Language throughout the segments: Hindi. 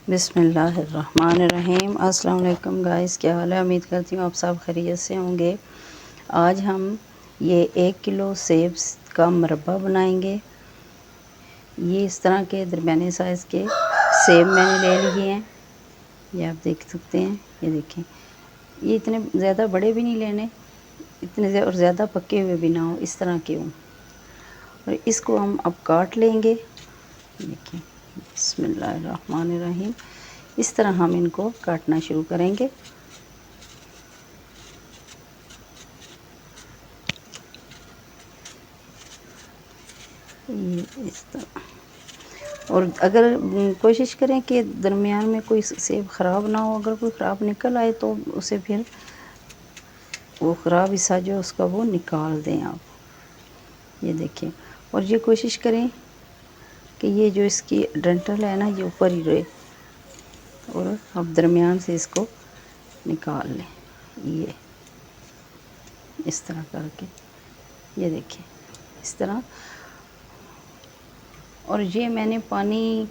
बिस्मिल्लाहिर्रहमानिर्रहीम। अस्सलाम वालेकुम गाइस, क्या हाल है? उम्मीद करती हूँ आप सब खैरियत से होंगे। आज हम ये 1 किलो सेब का मुरब्बा बनाएंगे। ये इस तरह के दरमियाने साइज़ के सेब मैंने ले लिए हैं, ये आप देख सकते हैं। ये देखें, ये इतने ज़्यादा बड़े भी नहीं लेने, इतने और ज़्यादा पके हुए भी ना हो, इस तरह के हों। और इसको हम अब काट लेंगे। देखिए, बिस्मिल्लाहिर्रहमानिर्रहीम। इस तरह हम इनको काटना शुरू करेंगे। ये इस तरह। और अगर कोशिश करें कि दरमियान में कोई सेब ख़राब ना हो, अगर कोई ख़राब निकल आए तो उसे फिर वो ख़राब हिस्सा जो उसका वो निकाल दें आप। ये देखें, और ये कोशिश करें कि ये जो इसकी डंठल है ना, ये ऊपर ही रहे, और अब दरमियान से इसको निकाल लें। ये इस तरह करके, ये देखें, इस तरह। और ये मैंने पानी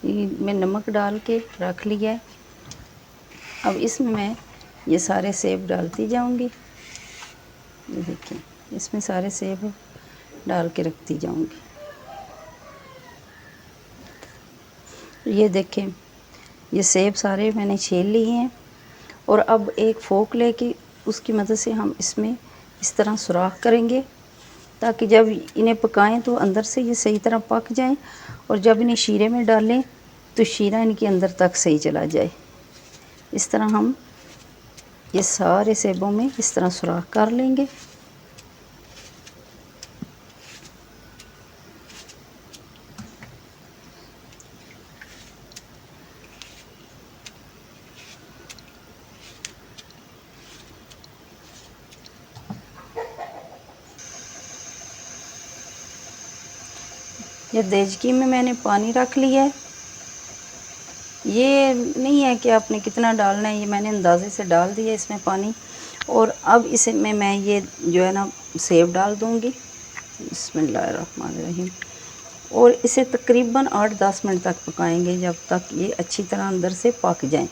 में नमक डाल के रख लिया है। अब इसमें मैं ये सारे सेब डालती जाऊंगी। ये देखें, इसमें सारे सेब डाल के रखती जाऊंगी। ये देखें, ये सेब सारे मैंने छील लिए हैं। और अब एक फोक लेके उसकी मदद से हम इसमें इस तरह सुराख करेंगे, ताकि जब इन्हें पकाएं तो अंदर से ये सही तरह पक जाएं, और जब इन्हें शीरे में डालें तो शीरा इनके अंदर तक सही चला जाए। इस तरह हम ये सारे सेबों में इस तरह सुराख कर लेंगे। ये देचकी में मैंने पानी रख लिया है। ये नहीं है कि आपने कितना डालना है, ये मैंने अंदाजे से डाल दिया इसमें पानी। और अब इसमें मैं ये जो है ना सेब डाल दूँगी। बिस्मिल्लाहिर्रहमानिर्रहीम। और इसे तकरीबन 8-10 मिनट तक पकाएंगे, जब तक ये अच्छी तरह अंदर से पक जाएं।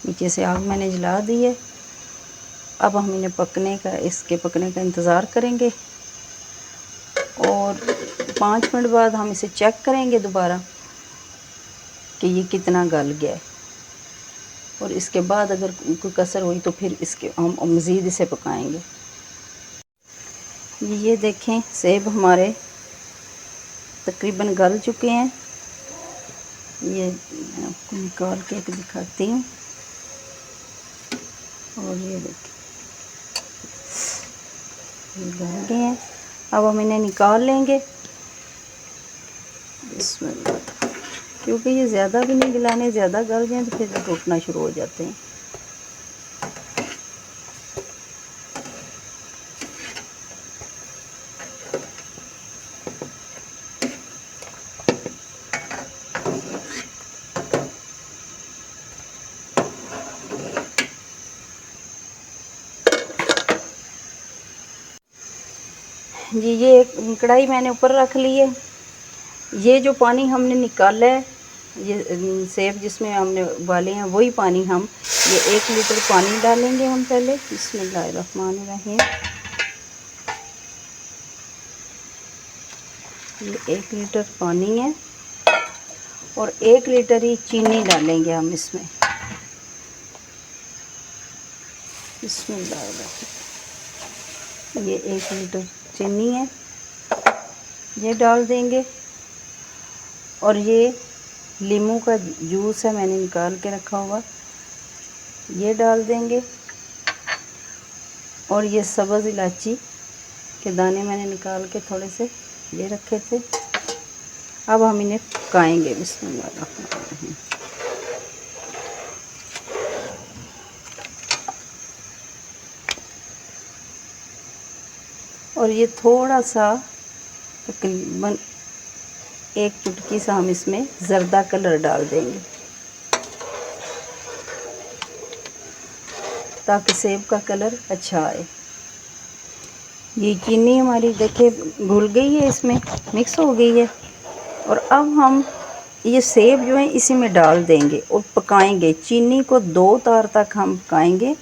नीचे से आग मैंने जला दी है। अब हम इन्हें इसके पकने का इंतज़ार करेंगे, और 5 मिनट बाद हम इसे चेक करेंगे दोबारा कि ये कितना गल गया है। और इसके बाद अगर कोई कसर हुई तो फिर इसके हम मज़ीद इसे पकाएंगे। ये देखें, सेब हमारे तकरीबन गल चुके हैं। ये मैं आपको निकाल के दिखाती हूँ। और ये देखें, ये गल गए हैं। अब हम इन्हें निकाल लेंगे। इसमें क्योंकि ये ज़्यादा भी नहीं गलाने, ज़्यादा गल जाए तो फिर टूटना शुरू हो जाते हैं। जी, ये एक कढ़ाई मैंने ऊपर रख ली है। ये जो पानी हमने निकाला है, ये सेब जिसमें हमने उबाले हैं, वही पानी हम ये 1 लीटर पानी डालेंगे हम पहले। बिस्मिल्लाहिर्रहमानिर्रहीम। ये 1 लीटर पानी है, और 1 लीटर ही चीनी डालेंगे हम इसमें। बिस्मिल्लाहिर्रहमानिर्रहीम। ये 1 लीटर चीनी है, ये डाल देंगे। और ये नींबू का जूस है, मैंने निकाल के रखा हुआ, ये डाल देंगे। और ये सब्ज़ इलायची के दाने मैंने निकाल के थोड़े से ये रखे थे। अब हम इन्हें पकाएंगे। बिस्मिल्लाहिर्रहमानिर्रहीम। और ये थोड़ा सा तकरीबन 1 चुटकी सा हम इसमें ज़र्दा कलर डाल देंगे, ताकि सेब का कलर अच्छा आए। ये चीनी हमारी देखिए घुल गई है, इसमें मिक्स हो गई है। और अब हम ये सेब जो है इसी में डाल देंगे और पकाएंगे। चीनी को 2 तार तक हम पकाएंगे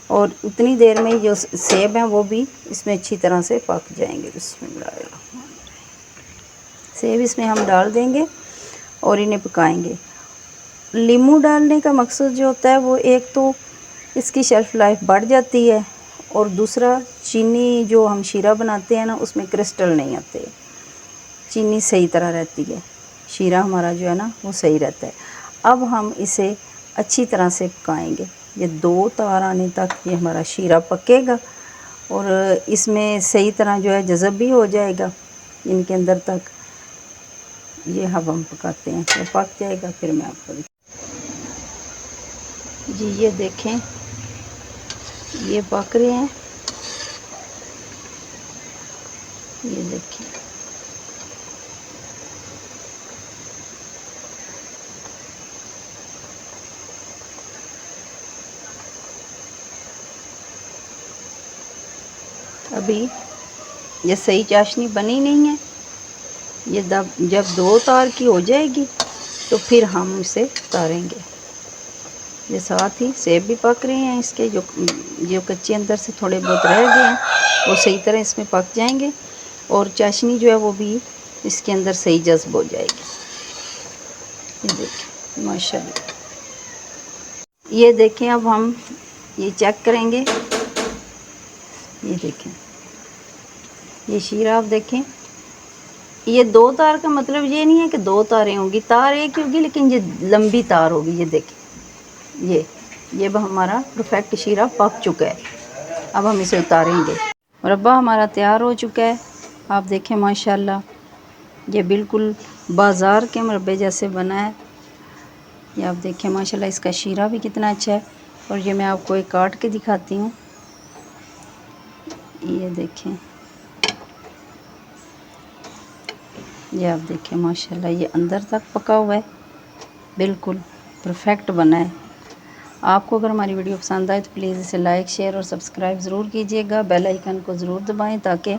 और उतनी देर में जो सेब हैं वो भी इसमें अच्छी तरह से पक जाएंगे। सेब इसमें हम डाल देंगे और इन्हें पकाएंगे। नींबू डालने का मकसद जो होता है वो एक तो इसकी शेल्फ़ लाइफ बढ़ जाती है और दूसरा चीनी जो हम शीरा बनाते हैं ना उसमें क्रिस्टल नहीं आते, चीनी सही तरह रहती है, शीरा हमारा जो है ना वो सही रहता है। अब हम इसे अच्छी तरह से पकाएंगे। ये 2 तार आने तक ये हमारा शीरा पकेगा और इसमें सही तरह जो है जज़ब भी हो जाएगा इनके अंदर तक। ये अब हम पकाते हैं, तो पक जाएगा फिर मैं आपको जी ये देखें ये पक रहे हैं, ये देखें। अभी ये सही चाशनी बनी नहीं है। ये जब 2 तार की हो जाएगी तो फिर हम इसे उतारेंगे। ये साथ ही सेब भी पक रहे हैं, इसके जो कच्चे अंदर से थोड़े बहुत रह गए हैं वो सही तरह इसमें पक जाएंगे और चाशनी जो है वो भी इसके अंदर सही जज्ब हो जाएगी। ये देखें माशाल्लाह। ये देखें अब हम ये चेक करेंगे। ये देखें ये शीरा आप देखें। ये 2 तार का मतलब ये नहीं है कि 2 तारें होंगी, तार एक ही होगी लेकिन ये लंबी तार होगी। ये देखें ये हमारा परफेक्ट शीरा पक चुका है। अब हम इसे उतारेंगे। मुरब्बा हमारा तैयार हो चुका है। आप देखें माशाल्लाह ये बिल्कुल बाज़ार के मुरब्बे जैसे बना है। ये आप देखें माशाल्लाह इसका शीरा भी कितना अच्छा है। और ये मैं आपको एक काट के दिखाती हूँ। ये देखें, ये आप देखें माशाल्लाह ये अंदर तक पका हुआ है, बिल्कुल परफेक्ट बना है। आपको अगर हमारी वीडियो पसंद आए तो प्लीज़ इसे लाइक शेयर और सब्सक्राइब ज़रूर कीजिएगा। बेल आइकन को ज़रूर दबाएं ताकि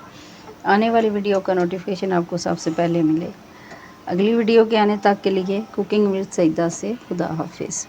आने वाली वीडियो का नोटिफिकेशन आपको सबसे पहले मिले। अगली वीडियो के आने तक के लिए कुकिंग विद सईदा से खुदा हाफिज़।